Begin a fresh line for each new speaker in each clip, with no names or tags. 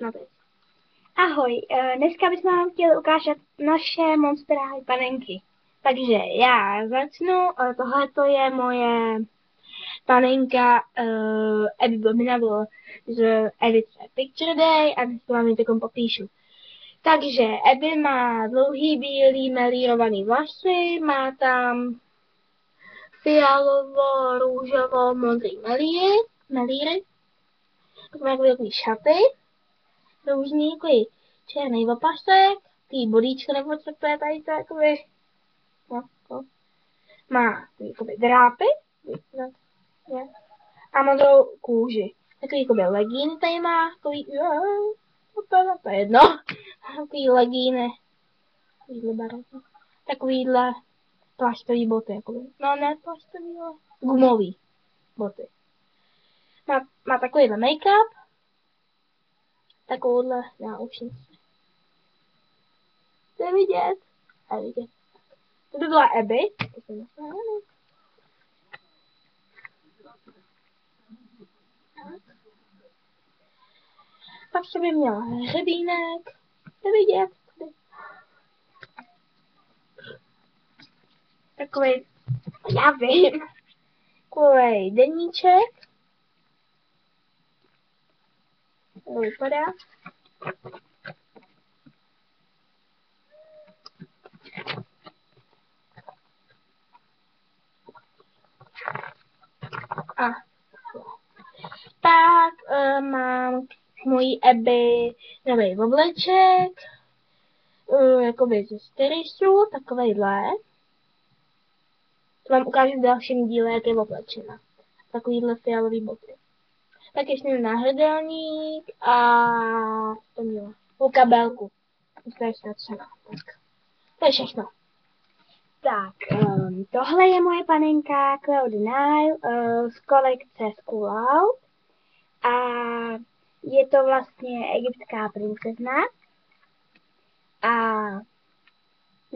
No teď. Ahoj, dneska bychom vám chtěli ukázat naše Monster High panenky. Takže já začnu, tohle je moje panenka Abby Abominable z edice Picture Day a dneska vám ji takom popíšu. Takže Abby má dlouhý bílý melírovaný vlasy, má tam fialovo, růžovo, modrý melíry, takové šaty, různý takový černý opasek, tý bodíčko nebo co to je tady takový, no, má takový drápy, a modrou kůži. Takový jakoby legíny tady má, takový, to je jedno, takový legíny, takovýhle plastový boty, jakoby, no ne plastový, ale gumový boty. Má takovýhle make-up, takovouhle náušnici. Chce vidět? A vidět. To by byla Abby. Pak se by měla hřebínek. Chce vidět? Takový, já vím, takový deníček. To vypadá. A pak mám mojí Abby nový obleček, jakoby ze styrisu, takovejhle. To vám ukážu v dalším díle, jak je oblečena. Takovýhle fialový boty. Tak ještě náhrdelník a to měla kabelku. To je snad všechno. Tak. To je všechno. Tak, tohle je moje panenka Cloud9 z kolekce School Out. A je to vlastně egyptská princezna. A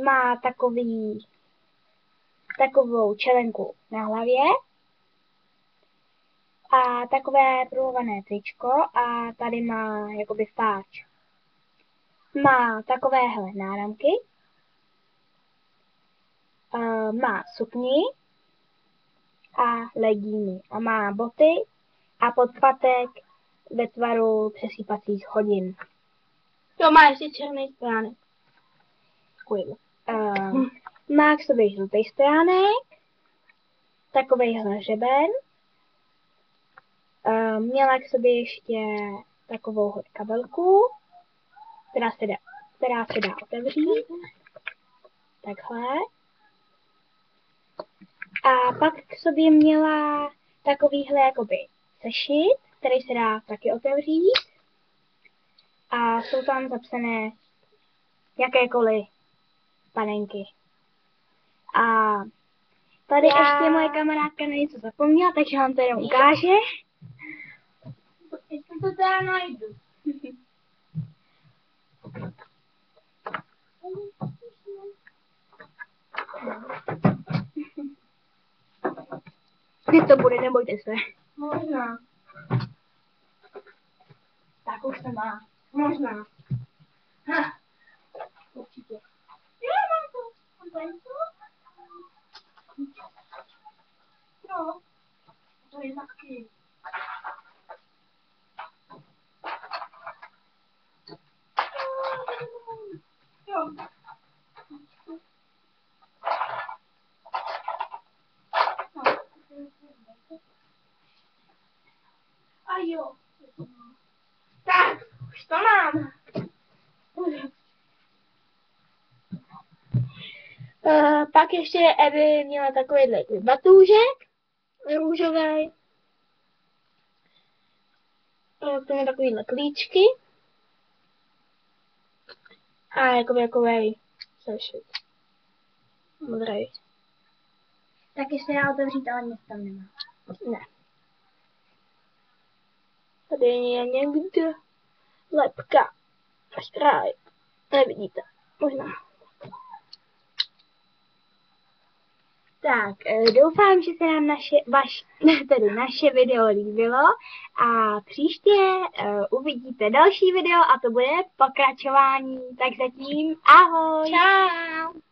má takovou čelenku na hlavě. A takové pruhované tričko a tady má jakoby fáč. Má takovéhle náramky. Má sukni a legíny a má boty a podpatek ve tvaru přesýpacích hodin. Jo, má ještě černý stránek. Má k sobě žlutý stránek, takovejhle hřeben. Měla k sobě ještě takovou kabelku, která se dá otevřít. Takhle. A pak k sobě měla takovýhle jakoby sešit, který se dá taky otevřít. A jsou tam zapsané jakékoliv panenky. A tady ještě moje kamarádka na něco zapomněla, takže vám to jenom ukáže. Jestli to teda najdu. Když to bude, nebojte se. Možná. Tak už to má. Možná. Určitě. Já mám to. Mám to? No. To je taky. Jo. A jo. Tak, už to mám. Pak ještě Abby měla takovýhle batůžek růžový. K tomu takovýhle klíčky. A jakoby sešit. Modrý. Taky se dá otevřít, ale nic tam nemá. Ne. Tady je někde lepka. Stráj. Nevidíte. Možná.
Tak, doufám, že se nám naše video líbilo a příště uvidíte další video a to bude pokračování. Tak zatím ahoj!
Čau!